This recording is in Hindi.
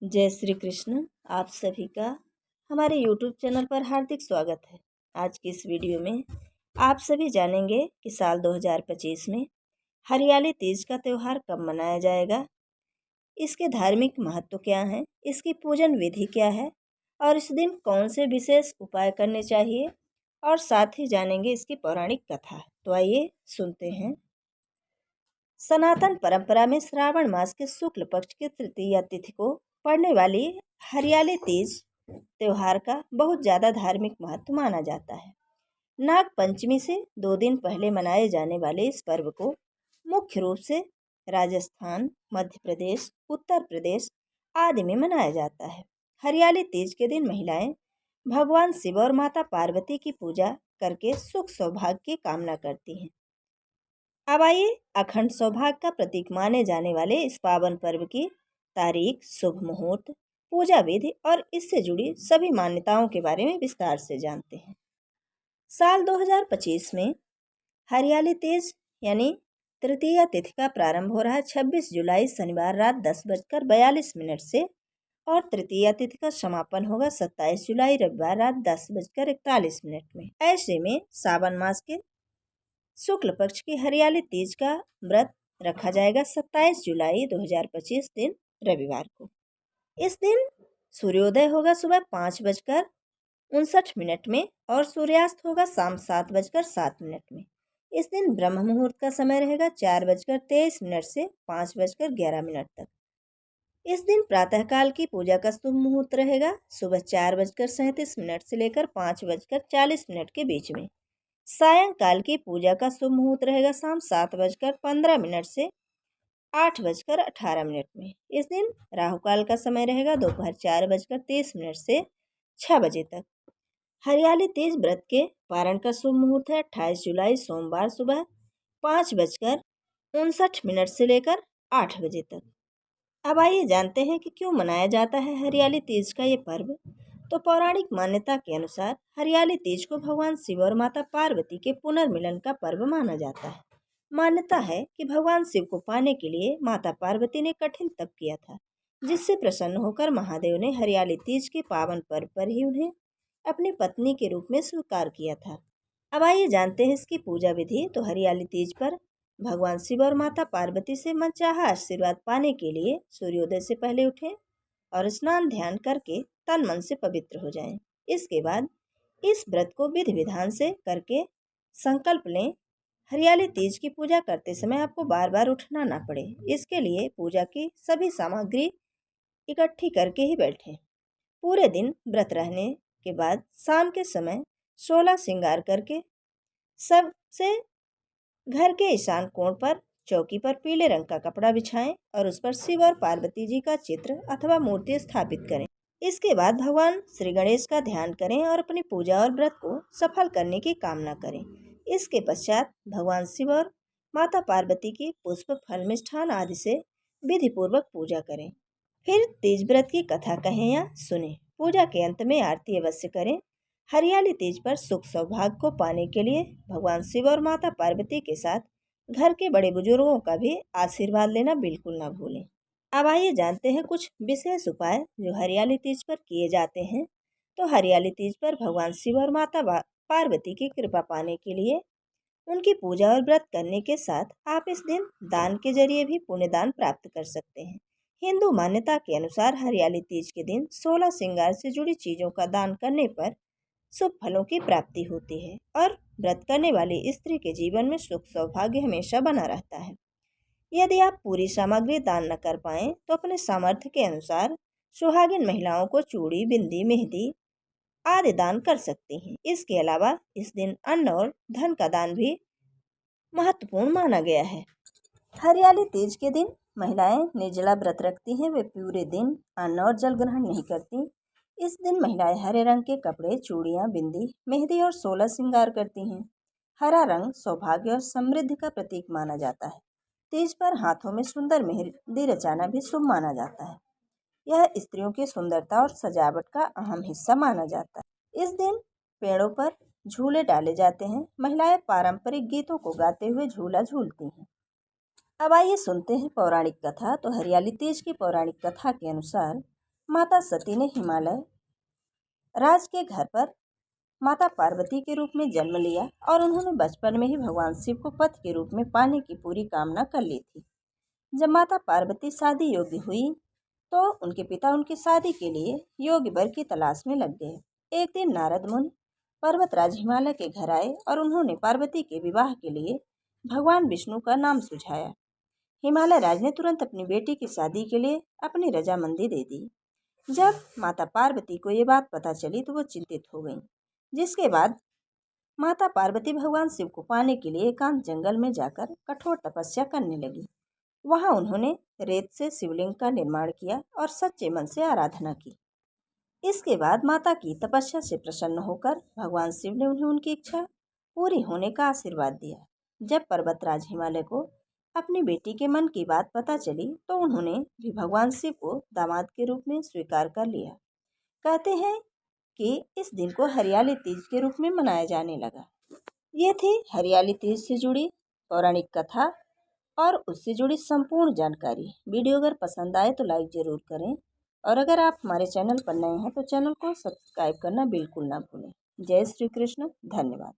जय श्री कृष्ण। आप सभी का हमारे YouTube चैनल पर हार्दिक स्वागत है। आज की इस वीडियो में आप सभी जानेंगे कि साल 2025 में हरियाली तीज का त्यौहार कब मनाया जाएगा, इसके धार्मिक महत्व क्या है, इसकी पूजन विधि क्या है और इस दिन कौन से विशेष उपाय करने चाहिए, और साथ ही जानेंगे इसकी पौराणिक कथा। तो आइए सुनते हैं। सनातन परंपरा में श्रावण मास के शुक्ल पक्ष की तृतीया तिथि को पड़ने वाली हरियाली तीज त्योहार का बहुत ज़्यादा धार्मिक महत्व माना जाता है। नाग पंचमी से 2 दिन पहले मनाए जाने वाले इस पर्व को मुख्य रूप से राजस्थान, मध्य प्रदेश, उत्तर प्रदेश आदि में मनाया जाता है। हरियाली तीज के दिन महिलाएं भगवान शिव और माता पार्वती की पूजा करके सुख सौभाग्य की कामना करती हैं। अब आइए अखंड सौभाग्य का प्रतीक माने जाने वाले इस पावन पर्व की तारीख, शुभ मुहूर्त, पूजा विधि और इससे जुड़ी सभी मान्यताओं के बारे में विस्तार से जानते हैं। साल 2025 में हरियाली तीज यानी तृतीया तिथि का प्रारंभ हो रहा है 26 जुलाई शनिवार रात 10:42 से और तृतीया तिथि का समापन होगा 27 जुलाई रविवार रात 10:41 में। ऐसे में सावन मास के शुक्ल पक्ष की हरियाली तीज का व्रत रखा जाएगा 27 जुलाई 2025 दिन रविवार को। इस दिन सूर्योदय होगा सुबह 5:59 में और सूर्यास्त होगा शाम 7:07 में। इस दिन ब्रह्म मुहूर्त का समय रहेगा 4:23 से 5:11 तक। इस दिन प्रातःकाल की पूजा का शुभ मुहूर्त रहेगा सुबह 4:37 से लेकर 5:40 के बीच में। सायंकाल की पूजा का शुभ मुहूर्त रहेगा शाम 7:15 से 8:18 में। इस दिन राहुकाल का समय रहेगा दोपहर 4:30 से 6 बजे तक। हरियाली तीज व्रत के पारण का शुभ मुहूर्त है 28 जुलाई सोमवार सुबह 5:59 से लेकर 8 बजे तक। अब आइए जानते हैं कि क्यों मनाया जाता है हरियाली तीज का ये पर्व। तो पौराणिक मान्यता के अनुसार हरियाली तीज को भगवान शिव और माता पार्वती के पुनर्मिलन का पर्व माना जाता है। मान्यता है कि भगवान शिव को पाने के लिए माता पार्वती ने कठिन तप किया था, जिससे प्रसन्न होकर महादेव ने हरियाली तीज के पावन पर्व पर ही उन्हें अपनी पत्नी के रूप में स्वीकार किया था। अब आइए जानते हैं इसकी पूजा विधि। तो हरियाली तीज पर भगवान शिव और माता पार्वती से मनचाहा आशीर्वाद पाने के लिए सूर्योदय से पहले उठें और स्नान ध्यान करके तन मन से पवित्र हो जाएं। इसके बाद इस व्रत को विधि विधान से करके संकल्प लें। हरियाली तीज की पूजा करते समय आपको बार बार उठना ना पड़े, इसके लिए पूजा की सभी सामग्री इकट्ठी करके ही बैठें। पूरे दिन व्रत रहने के बाद शाम के समय 16 श्रृंगार करके सबसे घर के ईशान कोण पर चौकी पर पीले रंग का कपड़ा बिछाएं और उस पर शिव और पार्वती जी का चित्र अथवा मूर्ति स्थापित करें। इसके बाद भगवान श्री गणेश का ध्यान करें और अपनी पूजा और व्रत को सफल करने की कामना करें। इसके पश्चात भगवान शिव और माता पार्वती की पुष्प, फल, मिष्ठान आदि से विधि पूर्वक पूजा करें। फिर तीज व्रत की कथा कहें या सुने। पूजा के अंत में आरती अवश्य करें। हरियाली तीज पर सुख सौभाग्य को पाने के लिए भगवान शिव और माता पार्वती के साथ घर के बड़े बुजुर्गों का भी आशीर्वाद लेना बिल्कुल ना भूलें। अब आइए जानते हैं कुछ विशेष उपाय जो हरियाली तीज पर किए जाते हैं। तो हरियाली तीज पर भगवान शिव और माता पार्वती की कृपा पाने के लिए उनकी पूजा और व्रत करने के साथ आप इस दिन दान के जरिए भी पुण्य दान प्राप्त कर सकते हैं। हिंदू मान्यता के अनुसार हरियाली तीज के दिन 16 श्रृंगार से जुड़ी चीजों का दान करने पर शुभ फलों की प्राप्ति होती है और व्रत करने वाली स्त्री के जीवन में सुख सौभाग्य हमेशा बना रहता है। यदि आप पूरी सामग्री दान न कर पाएं तो अपने सामर्थ्य के अनुसार सुहागिन महिलाओं को चूड़ी, बिंदी, मेहंदी आदि दान कर सकती हैं। इसके अलावा इस दिन अन्न और धन का दान भी महत्वपूर्ण माना गया है। हरियाली तीज के दिन महिलाएं निर्जला व्रत रखती हैं। वे पूरे दिन अन्न और जल ग्रहण नहीं करती। इस दिन महिलाएं हरे रंग के कपड़े, चूड़ियां, बिंदी, मेहंदी और 16 श्रृंगार करती हैं। हरा रंग सौभाग्य और समृद्धि का प्रतीक माना जाता है। तीज पर हाथों में सुंदर मेहंदी रचाना भी शुभ माना जाता है। यह स्त्रियों की सुंदरता और सजावट का अहम हिस्सा माना जाता है। इस दिन पेड़ों पर झूले डाले जाते हैं। महिलाएं पारंपरिक गीतों को गाते हुए झूला झूलती हैं। अब आइए सुनते हैं पौराणिक कथा। तो हरियाली तीज की पौराणिक कथा के अनुसार माता सती ने हिमालय राज के घर पर माता पार्वती के रूप में जन्म लिया और उन्होंने बचपन में ही भगवान शिव को पति के रूप में पाने की पूरी कामना कर ली थी। जब माता पार्वती शादी योग्य हुई तो उनके पिता उनकी शादी के लिए योग्य वर की तलाश में लग गए। एक दिन नारद मुनि पर्वतराज हिमालय के घर आए और उन्होंने पार्वती के विवाह के लिए भगवान विष्णु का नाम सुझाया। हिमालय राज ने तुरंत अपनी बेटी की शादी के लिए अपनी रजामंदी दे दी। जब माता पार्वती को ये बात पता चली तो वो चिंतित हो गईं। जिसके बाद माता पार्वती भगवान शिव को पाने के लिए एकांत जंगल में जाकर कठोर तपस्या करने लगी। वहां उन्होंने रेत से शिवलिंग का निर्माण किया और सच्चे मन से आराधना की। इसके बाद माता की तपस्या से प्रसन्न होकर भगवान शिव ने उन्हें उनकी इच्छा पूरी होने का आशीर्वाद दिया। जब पर्वतराज हिमालय को अपनी बेटी के मन की बात पता चली तो उन्होंने भी भगवान शिव को दामाद के रूप में स्वीकार कर लिया। कहते हैं कि इस दिन को हरियाली तीज के रूप में मनाया जाने लगा। ये थी हरियाली तीज से जुड़ी पौराणिक कथा और उससे जुड़ी संपूर्ण जानकारी। वीडियो अगर पसंद आए तो लाइक ज़रूर करें और अगर आप हमारे चैनल पर नए हैं तो चैनल को सब्सक्राइब करना बिल्कुल ना भूलें। जय श्री कृष्ण। धन्यवाद।